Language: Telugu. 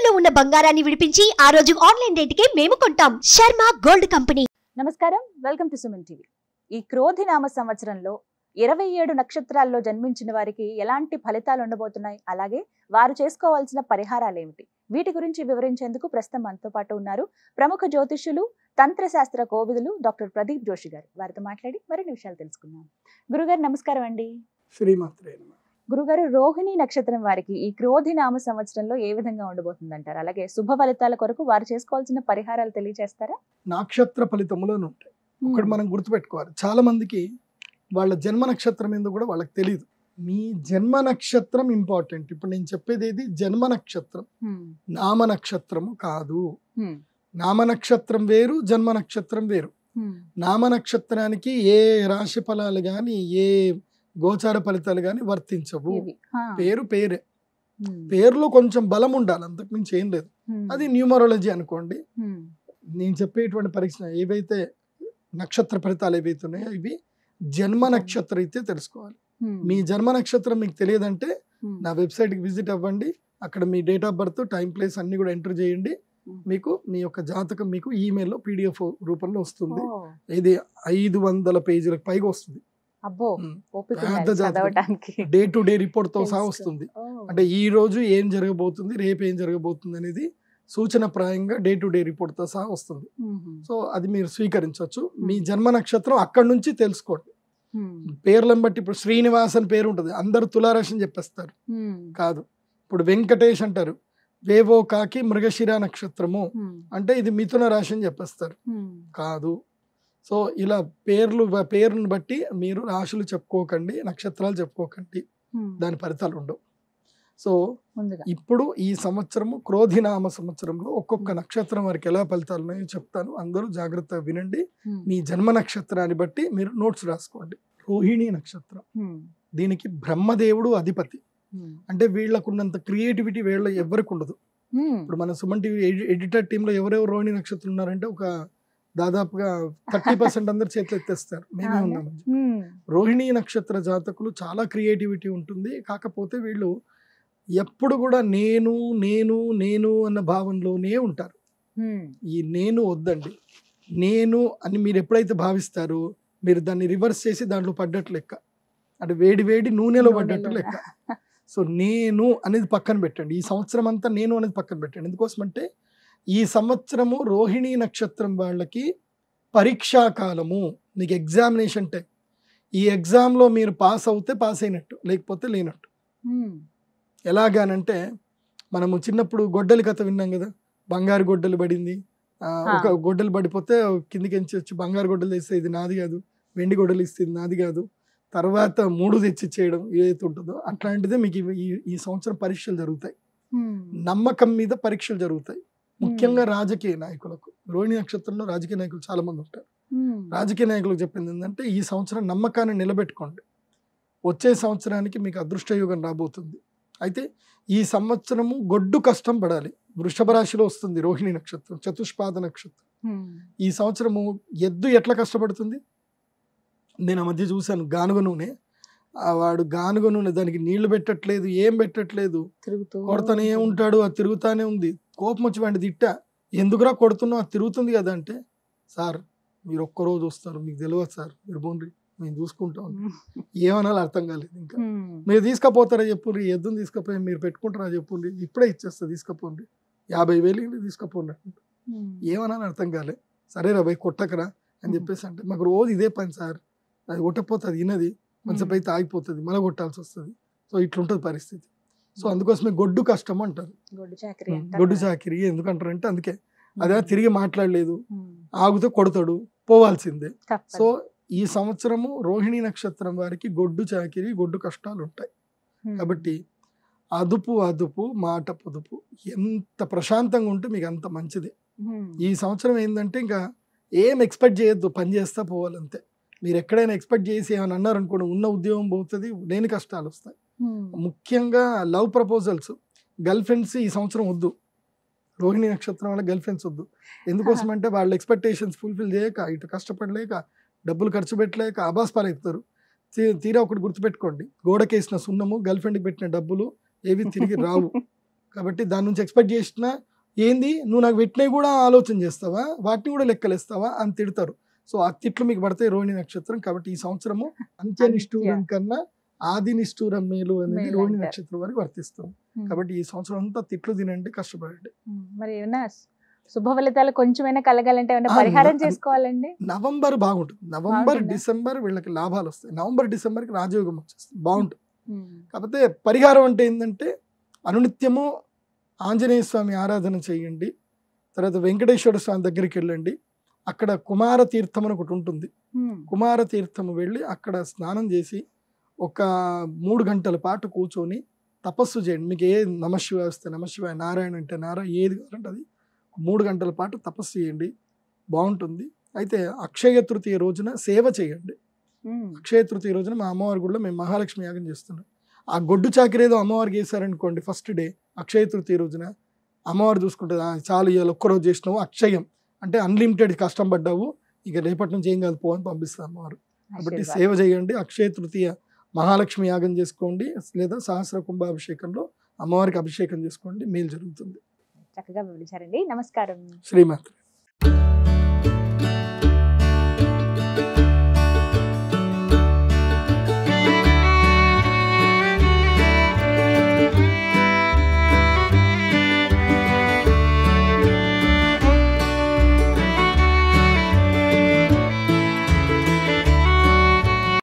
తాకట్టులో ఉన్న బంగారాన్ని విడిపించి ఆ రోజు ఆన్లైన్ రేటుకే మేము కొంటాం. Sharma gold company. నమస్కారం, వెల్కమ్ టు సుమన్ టీవీ. ఈ క్రోధినామ సంవత్సరంలో 27 నక్షత్రాల్లో జన్మించిన వారికి ఎలాంటి ఫలితాలు ఉండబోతున్నాయి, అలాగే వారు చేసుకోవాల్సిన పరిహారాలు ఏమిటి, వీటి గురించి వివరించేందుకు ప్రస్తుతం మనతో పాటు ఉన్నారు ప్రముఖ జ్యోతిష్యులు, తంత్రశాస్త్ర కోవిదులు డాక్టర్ ప్రదీప్ జోషి గారు. వారితో మాట్లాడి మరిన్ని విషయాలు తెలుసుకుందాం. గురుగారు నమస్కారం అండి. శ్రీమాత్రే నమః. గురుగారు, రోహిణి నక్షత్రం వారికి ఈ క్రోధినామ సంవత్సరంలో ఏ విధంగా ఉండబోతుందంటారు, అలాగే శుభ ఫలితాల కొరకు వారు చేసుకోవాల్సిన పరిహారాలు తెలియజేస్తారా? నక్షత్ర ఫలితములోనే ఉంటాయి. ఒకటి మనం గుర్తుపెట్టుకోవాలి, చాలా మందికి వాళ్ళ జన్మ నక్షత్రం ఏందో కూడా వాళ్ళకి తెలియదు. మీ జన్మ నక్షత్రం ఇంపార్టెంట్. ఇప్పుడు నేను చెప్పేది ఏది జన్మ నక్షత్రం, నామ నక్షత్రము కాదు. నామ నక్షత్రం వేరు, జన్మ నక్షత్రం వేరు. నామ నక్షత్రానికి ఏ రాశి ఫలాలు గాని ఏ గోచార ఫలితాలు గాని వర్తించవు. పేరు పేరే, పేరులో కొంచెం బలం ఉండాలి, అంతకు మించి ఏం లేదు. అది న్యూమరాలజీ అనుకోండి. నేను చెప్పేటువంటి పరీక్ష ఏవైతే నక్షత్ర ఫలితాలు ఏవైతే ఉన్నాయో ఇవి జన్మ నక్షత్రం అయితే తెలుసుకోవాలి. మీ జన్మ నక్షత్రం మీకు తెలియదంటే నా వెబ్సైట్కి విజిట్ అవ్వండి. అక్కడ మీ date of birth, time, place అన్ని కూడా ఎంటర్ చేయండి. మీకు మీ యొక్క జాతకం మీకు ఈమెయిల్లో PDF రూపంలో వస్తుంది. ఇది 500 పేజీలకు పైగా వస్తుంది. డే టు డే రిపోర్ట్ తో సహా వస్తుంది. అంటే ఈ రోజు ఏం జరగబోతుంది, రేపు ఏం జరగబోతుంది అనేది సూచన ప్రాయంగా డే టు డే రిపోర్ట్ తో సహా వస్తుంది. సో అది మీరు స్వీకరించవచ్చు. మీ జన్మ నక్షత్రం అక్కడి నుంచి తెలుసుకోండి. పేర్లను బట్టి ఇప్పుడు శ్రీనివాస్ అని పేరు ఉంటుంది, అందరు తులారాశి అని చెప్పేస్తారు. కాదు. ఇప్పుడు వెంకటేష్ అంటారు, వేవో కాకి మృగశిర నక్షత్రము అంటే ఇది మిథున రాశి అని చెప్పేస్తారు. కాదు. సో ఇలా పేరును బట్టి మీరు రాశులు చెప్పుకోకండి, నక్షత్రాలు చెప్పుకోకండి, దాని ఫలితాలు ఉండవు. సో ఇప్పుడు ఈ సంవత్సరము క్రోధినామ సంవత్సరంలో ఒక్కొక్క నక్షత్రం వారికి ఎలా ఫలితాలు ఉన్నాయో చెప్తాను. అందరూ జాగ్రత్తగా వినండి. మీ జన్మ నక్షత్రాన్ని బట్టి మీరు నోట్స్ రాసుకోండి. రోహిణి నక్షత్రం, దీనికి బ్రహ్మదేవుడు అధిపతి. అంటే వీళ్ళకున్నంత క్రియేటివిటీ వీళ్ళ ఎవరికి ఉండదు. ఇప్పుడు మన సుమన్ టీవీ ఎడిటర్ టీంలో ఎవరెవరు రోహిణి నక్షత్రం ఉన్నారంటే ఒక దాదాపుగా 30% అందరు చేతులు ఎత్తేస్తారు. మేమే ఉన్నాము. రోహిణి నక్షత్ర జాతకులు చాలా క్రియేటివిటీ ఉంటుంది. కాకపోతే వీళ్ళు ఎప్పుడు కూడా నేను నేను నేను అన్న భావనలోనే ఉంటారు. ఈ నేను వద్దండి. నేను అని మీరు ఎప్పుడైతే భావిస్తారో మీరు దాన్ని రివర్స్ చేసి దాంట్లో పడ్డట్లు లెక్క, అంటే వేడి వేడి నూనెలో పడ్డట్టు లెక్క. సో నేను అనేది పక్కన పెట్టండి. ఈ సంవత్సరం అంతా నేను అనేది పక్కన పెట్టండి. ఎందుకోసం అంటే ఈ సంవత్సరము రోహిణి నక్షత్రం వాళ్ళకి పరీక్షా కాలము, మీకు ఎగ్జామినేషన్ టైం. ఈ ఎగ్జామ్లో మీరు పాస్ అవుతే పాస్ అయినట్టు, లేకపోతే లేనట్టు. ఎలాగానంటే మనము చిన్నప్పుడు గొడ్డలి కథ విన్నాం కదా, బంగారు గొడ్డలు పడింది, ఒక గొడ్డలు పడిపోతే కిందికి వచ్చి బంగారు గొడ్డలు తెస్తే ఇది నాది కాదు, వెండి గొడ్డలు ఇస్తే ఇది నాది కాదు, తర్వాత 3 తెచ్చి చేయడం ఏదైతే ఉంటుందో అట్లాంటిదే మీకు ఈ సంవత్సరం పరీక్షలు జరుగుతాయి. నమ్మకం మీద పరీక్షలు జరుగుతాయి. ముఖ్యంగా రాజకీయ నాయకులకు, రోహిణి నక్షత్రంలో రాజకీయ నాయకులు చాలా మంది ఉంటారు. రాజకీయ నాయకులకు చెప్పింది ఏంటంటే ఈ సంవత్సరం నమ్మకాన్ని నిలబెట్టుకోండి. వచ్చే సంవత్సరానికి మీకు అదృష్టయోగం రాబోతుంది. అయితే ఈ సంవత్సరము గొడ్డు కష్టం పడాలి. వృషభ రాశిలో వస్తుంది రోహిణి నక్షత్రం, చతుష్పాద నక్షత్రం. ఈ సంవత్సరము ఎద్దు ఎట్లా కష్టపడుతుంది, నేను ఆ మధ్య చూశాను. గానుగ నూనె, వాడు గానుగ నూనె దానికి నీళ్లు పెట్టట్లేదు, ఏం పెట్టట్లేదు, కొడతానే ఉంటాడు, అది తిరుగుతానే ఉంది. కోపం వచ్చి వాడిని తిట్టా, ఎందుకురా కొడుతున్నావు, అది తిరుగుతుంది కదా అంటే, సార్ మీరు ఒక్కరోజు వస్తారు, మీకు తెలియదు సార్, మీరు పోండి మేము చూసుకుంటాం. ఏమనాలో అర్థం కాలేదు. ఇంకా మీరు తీసుకపోతారా చెప్పుండ్రి, ఎద్దును తీసుకపోయి మీరు పెట్టుకుంటారా చెప్పుండ్రి, ఇప్పుడే ఇచ్చేస్తా తీసుకపోండి, 50,000 తీసుకపోండి. ఏమనాలో అర్థం కాలే. సరేరా భయ్ కొట్టకరా అని చెప్పేసి అంటే, మాకు రోజు ఇదే పని సార్, అది కొట్టకపోతుంది వినది, కొంచెంసేపు అయితే ఆగిపోతుంది, మళ్ళీ కొట్టాల్సి వస్తుంది. సో ఇట్లుంటుంది పరిస్థితి. సో అందుకోసమే గొడ్డు కష్టం అంటారు, గొడ్డు చాకిరి ఎందుకంటారు అంటే అందుకే. అదే తిరిగి మాట్లాడలేదు, ఆగితే కొడతాడు, పోవాల్సిందే. సో ఈ సంవత్సరము రోహిణి నక్షత్రం వారికి గొడ్డు చాకిరి, గొడ్డు కష్టాలు ఉంటాయి. కాబట్టి అదుపు మాట పొదుపు, ఎంత ప్రశాంతంగా ఉంటే మీకు అంత మంచిది. ఈ సంవత్సరం ఏంటంటే ఇంకా ఏం ఎక్స్పెక్ట్ చేయొద్దు, పని చేస్తా పోవాలంతే. మీరు ఎక్కడైనా ఎక్స్పెక్ట్ చేసి ఏమైనా అన్నారనుకోండి, ఉన్న ఉద్యోగం పోతుంది, లేని కష్టాలు వస్తాయి. ముఖ్యంగా లవ్ ప్రపోజల్స్, గర్ల్ ఫ్రెండ్స్ ఈ సంవత్సరం వద్దు. రోహిణి నక్షత్రం వల్ల గర్ల్ ఫ్రెండ్స్ వద్దు. ఎందుకోసం అంటే వాళ్ళ ఎక్స్పెక్టేషన్స్ ఫుల్ఫిల్ చేయక, ఇటు కష్టపడలేక, డబ్బులు ఖర్చు పెట్టలేక అబాస్పాలు అవుతారు. తీరా ఒకటి గుర్తుపెట్టుకోండి, గోడకేసిన సున్నము గర్ల్ ఫ్రెండ్కి పెట్టిన డబ్బులు ఏవి తిరిగి రావు. కాబట్టి దాని నుంచి ఎక్స్పెక్ట్ చేసినా ఏంది నువ్వు నాకు పెట్టినవి కూడా ఆలోచన చేస్తావా, వాటిని కూడా లెక్కలేస్తావా అని తిడతారు. సో ఆ తిట్లు మీకు పడతాయి రోహిణి నక్షత్రం. కాబట్టి ఈ సంవత్సరము అంత్య నిష్ఠూరం కన్నా ఆది నిష్ఠూరం మేలు అనేది మేలు రోహిణి అంటారు. నక్షత్రం వారికి వర్తిస్తుంది. కాబట్టి ఈ సంవత్సరం అంతా తిట్లు తినండి, కష్టపడండి. మరి ఏమన్నా శుభ ఫలితాలు కొంచెమైనా కలగాలంటే ఏమైనా పరిహారం చేసుకోవాలండి? నవంబర్ బాగుంటుంది. నవంబర్ బాగుంటుందా? డిసెంబర్ వీళ్ళకి లాభాలు వస్తాయి. నవంబర్ డిసెంబర్కి రాజయోగం వచ్చేస్తుంది, బాగుంటుంది. కాకపోతే పరిహారం అంటే ఏంటంటే అనునిత్యము ఆంజనేయ స్వామి ఆరాధన చేయండి. తర్వాత వెంకటేశ్వర స్వామి దగ్గరికి వెళ్ళండి. అక్కడ కుమార తీర్థం అని ఒకటి ఉంటుంది. కుమార తీర్థము వెళ్ళి అక్కడ స్నానం చేసి ఒక 3 గంటల పాటు కూర్చొని తపస్సు చేయండి. మీకు ఏ నమశివాయ వస్తే నమశివాయ, నారాయణ అంటే నారాయణ, ఏది కావాలంటే అది 3 గంటల పాటు తపస్సు చేయండి, బాగుంటుంది. అయితే అక్షయ తృతీయ రోజున సేవ చేయండి. అక్షయ తృతీయ రోజున మా అమ్మవారి గుడిలో మేము మహాలక్ష్మి యాగం చేస్తున్నాం. ఆ గొడ్డు చాకరి ఏదో అమ్మవారికి వేసారనుకోండి, ఫస్ట్ డే అక్షయ తృతీయ రోజున అమ్మవారు చూసుకుంటుంది, చాలు ఇవాళ ఒక్కరోజు చేసినావు, అక్షయం అంటే అన్లిమిటెడ్ కష్టం పడ్డావు, ఇక రేపటి నుంచి ఏం కాదు పో అని పంపిస్తుంది అమ్మవారు. కాబట్టి సేవ చేయండి. అక్షయ తృతీయ మహాలక్ష్మి యాగం చేసుకోండి, లేదా సహస్ర కుంభాభిషేకంలో అమ్మవారికి అభిషేకం చేసుకోండి, మేలు జరుగుతుంది. చక్కగా వివరించారండి. నమస్కారం. శ్రీమాత్రి.